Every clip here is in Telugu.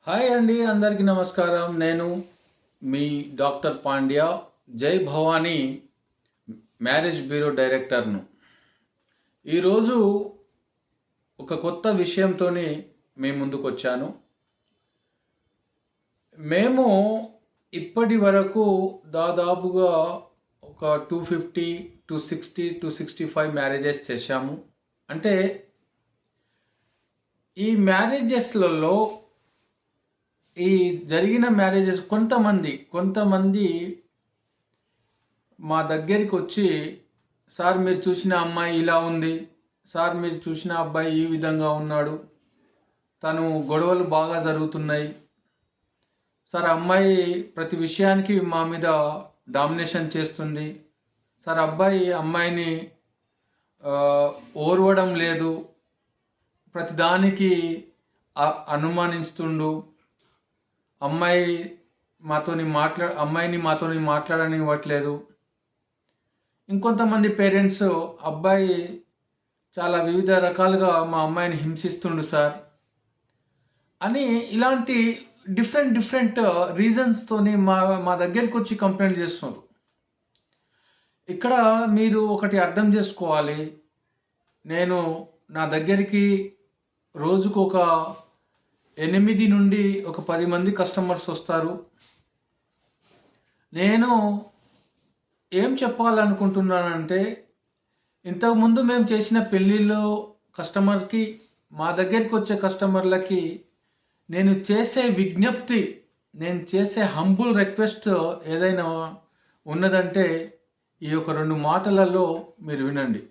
హాయ్ అండి, అందరికీ నమస్కారం. నేను మీ డాక్టర్ పాండ్య, జై భవానీ మ్యారేజ్ బ్యూరో డైరెక్టర్ను. ఈరోజు ఒక కొత్త విషయంతో మీ ముందుకు వచ్చాను. మేము ఇప్పటి వరకు దాదాపుగా ఒక 250 260 265 మ్యారేజెస్ చేశాము. అంటే ఈ మ్యారేజెస్లలో ఈ జరిగిన మ్యారేజెస్ కొంతమంది మా దగ్గరికి వచ్చి, సార్ మీరు చూసిన అమ్మాయి ఇలా ఉంది, సార్ మీరు చూసిన అబ్బాయి ఈ విధంగా ఉన్నాడు, తను గొడవలు బాగా జరుగుతున్నాయి, సార్ అమ్మాయి ప్రతి విషయానికి మా మీద డామినేషన్ చేస్తుంది, సార్ అబ్బాయి అమ్మాయిని ఓర్వడం లేదు, ప్రతిదానికి అనుమానిస్తుండు, అమ్మాయిని మాతోని మాట్లాడనివ్వట్లేదు. ఇంకొంతమంది పేరెంట్స్, అబ్బాయి చాలా వివిధ రకాలుగా మా అమ్మాయిని హింసిస్తుండు సార్ అని ఇలాంటి డిఫరెంట్ రీజన్స్తోని మా దగ్గరికి వచ్చి కంప్లైంట్ చేస్తున్నారు. ఇక్కడ మీరు ఒకటి అర్థం చేసుకోవాలి. నేను నా దగ్గరికి రోజుకు ఒక 8 నుండి ఒక 10 మంది కస్టమర్స్ వస్తారు. నేను ఏం చెప్పాలనుకుంటున్నానంటే, ఇంతకుముందు మేము చేసిన పెళ్ళిళ్ళు కస్టమర్కి, మా దగ్గరికి వచ్చే కస్టమర్లకి నేను చేసే విజ్ఞప్తి, నేను చేసే హంబుల్ రిక్వెస్ట్ ఏదైనా ఉన్నదంటే ఈ ఒక 2 మాటలలో మీరు వినండి.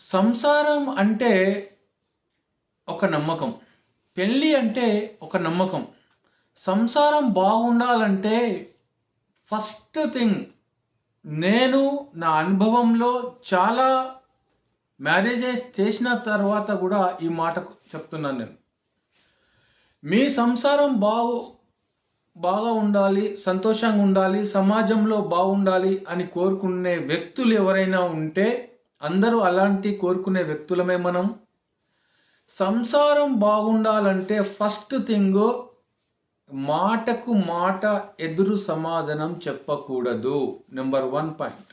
సంసారం అంటే ఒక నమ్మకం, పెళ్ళి అంటే ఒక నమ్మకం. సంసారం బాగుండాలంటే ఫస్ట్ థింగ్, నేను నా అనుభవంలో చాలా మ్యారేజెస్ చేసిన తర్వాత కూడా ఈ మాట చెప్తున్నాను. నేను మీ సంసారం బాగా ఉండాలి, సంతోషంగా ఉండాలి, సమాజంలో బాగుండాలి అని కోరుకునే వ్యక్తులు ఎవరైనా ఉంటే, అందరూ అలాంటి కోరుకునే వ్యక్తులమే మనం. సంసారం బాగుండాలంటే ఫస్ట్ థింగ్, మాటకు మాట ఎదురు సమాధానం చెప్పకూడదు. Number 1 point.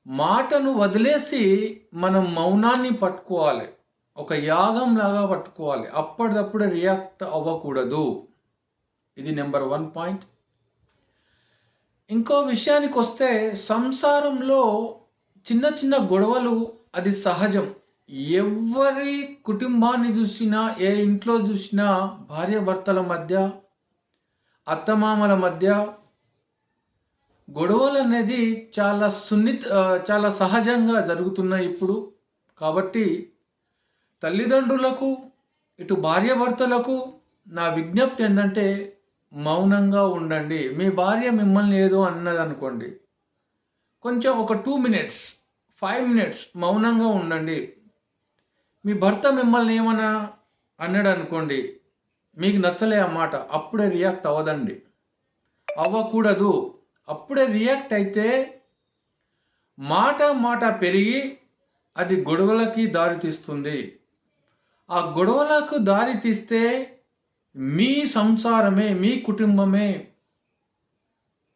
మాటను వదిలేసి మనం మౌనాన్ని పట్టుకోవాలి, ఒక యాగం లాగా పట్టుకోవాలి, అప్పటిదప్పుడే రియాక్ట్ అవ్వకూడదు. ఇది నెంబర్ 1 పాయింట్. ఇంకో విషయానికి వస్తే, సంసారంలో చిన్న గొడవలు అది సహజం. ఎవరి కుటుంబాన్ని చూసినా, ఏ ఇంట్లో చూసినా భార్యాభర్తల మధ్య, అత్తమామల మధ్య గొడవలు అనేది చాలా సహజంగా జరుగుతున్నాయి ఇప్పుడు. కాబట్టి తల్లిదండ్రులకు, ఇటు భార్యాభర్తలకు నా విజ్ఞప్తి ఏంటంటే, మౌనంగా ఉండండి. మీ భార్య మిమ్మల్ని ఏదో అన్నదనుకోండి, కొంచెం ఒక 2 మినిట్స్ 5 మినిట్స్ మౌనంగా ఉండండి. మీ భర్త మిమ్మల్ని ఏమన్నా అన్నాడు అనుకోండి, మీకు నచ్చలే అన్నమాట, అప్పుడే రియాక్ట్ అవ్వకూడదు. అప్పుడే రియాక్ట్ అయితే మాట పెరిగి అది గొడవలకి దారి తీస్తుంది. ఆ గొడవలకు దారి తీస్తే మీ సంసారమే, మీ కుటుంబమే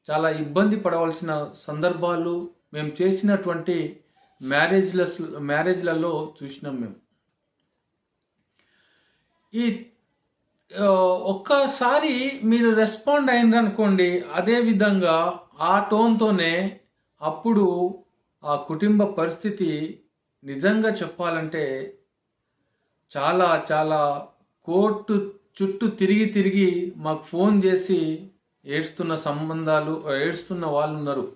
చాలా ఇబ్బంది పడవలసిన సందర్భాలు మేము చేసినటువంటి మ్యారేజ్లలో చూసినాం. మేము ఈ ఒక్కసారి మీరు రెస్పాండ్ అయిందనుకోండి, అదే విధంగా ఆ టోన్తోనే అప్పుడు ఆ కుటుంబ పరిస్థితి నిజంగా చెప్పాలంటే చాలా కోర్టు చుట్టూ తిరిగి మాకు ఫోన్ చేసి ఏడుస్తున్న వాళ్ళు ఉన్నారు.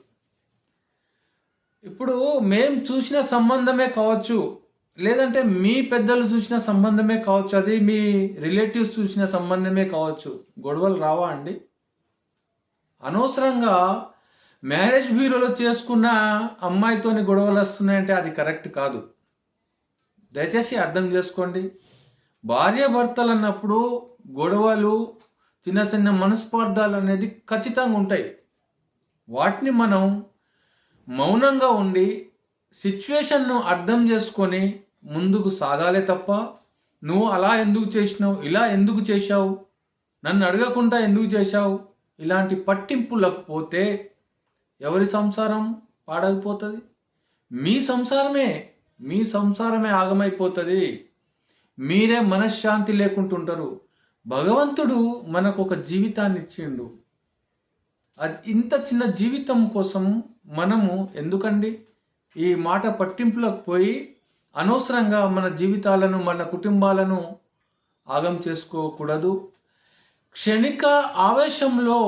ఇప్పుడు మేము చూసిన సంబంధమే కావచ్చు, లేదంటే మీ పెద్దలు చూసిన సంబంధమే కావచ్చు, అది మీ రిలేటివ్స్ చూసిన సంబంధమే కావచ్చు, గొడవలు రావా అండి? అనవసరంగా మ్యారేజ్ బ్యూరోలో చేసుకున్న అమ్మాయితోని గొడవలు వస్తున్నాయంటే అది కరెక్ట్ కాదు. దయచేసి అర్థం చేసుకోండి. భార్యాభర్తలు అన్నప్పుడు గొడవలు, చిన్న మనస్పార్థాలు అనేది ఖచ్చితంగా ఉంటాయి. వాటిని మనం మౌనంగా ఉండి సిచ్యువేషన్ను అర్థం చేసుకొని ముందుకు సాగాలే తప్ప నువ్వు అలా ఎందుకు చేసినావు, ఇలా ఎందుకు చేశావు, నన్ను అడగకుండా ఎందుకు చేశావు, ఇలాంటి పట్టింపులకు పోతే ఎవరి సంసారం పాడైపోతుంది? మీ సంసారమే ఆగమైపోతుంది. మీరే మనశ్శాంతి లేకుంటుంటారు. భగవంతుడు మనకు ఒక జీవితాన్ని ఇచ్చిండు. ఇంత చిన్న జీవితం కోసం మనము ఎందుకండి ఈ మాట పట్టింపులకు పోయి అనవసరంగా మన జీవితాలను, మన కుటుంబాలను ఆగం చేసుకోకూడదు. క్షణిక ఆవేశంలో,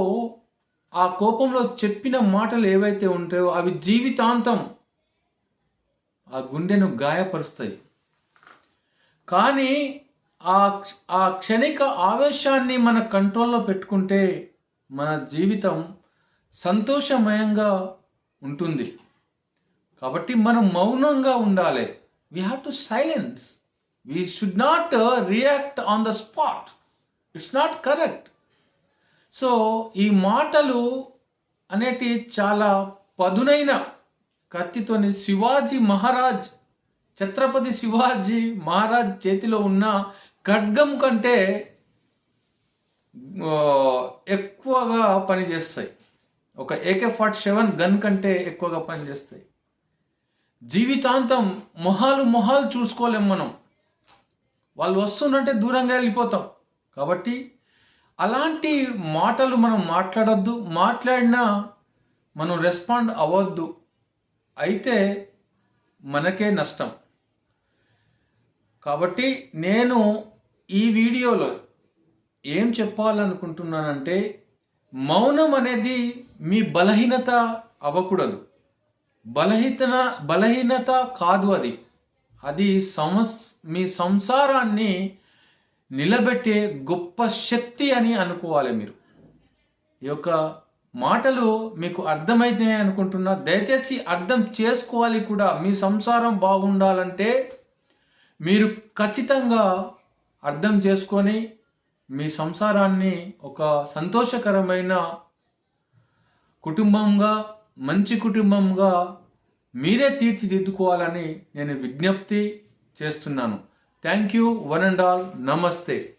ఆ కోపంలో చెప్పిన మాటలు ఏవైతే ఉంటాయో అవి జీవితాంతం ఆ గుండెను గాయపరుస్తాయి. కానీ ఆ క్షణిక ఆవేశాన్ని మన కంట్రోల్లో పెట్టుకుంటే మన జీవితం సంతోషమయంగా ఉంటుంది. కాబట్టి మనం మౌనంగా ఉండాలి. We have to silence. We should not react on the spot. It's not correct. So ఈ మాటలు అనేటి చాలా పదునైన కత్తితోని ఛత్రపతి శివాజీ మహారాజ్ చేతిలో ఉన్న ఖడ్గం కంటే ఎక్కువగా పనిచేస్తాయి. ఒక AK-47 గన్ కంటే ఎక్కువగా పనిచేస్తాయి. జీవితాంతం మొహాలు చూసుకోలేం మనం. వాళ్ళు వస్తుందంటే దూరంగా వెళ్ళిపోతాం. కాబట్టి అలాంటి మాటలు మనం మాట్లాడొద్దు. మాట్లాడినా మనం రెస్పాండ్ అవ్వద్దు. అయితే మనకే నష్టం. కాబట్టి నేను ఈ వీడియోలో ఏం చెప్పాలనుకుంటున్నానంటే, మౌనం అనేది మీ బలహీనత అవ్వకూడదు. బలహీనత కాదు. అది మీ సంసారాన్ని నిలబెట్టే గొప్ప శక్తి అని అనుకోవాలి మీరు. ఈ యొక్క మాటలు మీకు అర్థమైతే అనుకుంటున్నా. దయచేసి అర్థం చేసుకోవాలి కూడా. మీ సంసారం బాగుండాలంటే మీరు ఖచ్చితంగా అర్థం చేసుకొని మీ సంసారాన్ని ఒక సంతోషకరమైన కుటుంబంగా, మంచి కుటుంబంగా మీరే తీర్చిదిద్దుకోవాలని నేను విజ్ఞప్తి చేస్తున్నాను. Thank you. One and all. నమస్తే.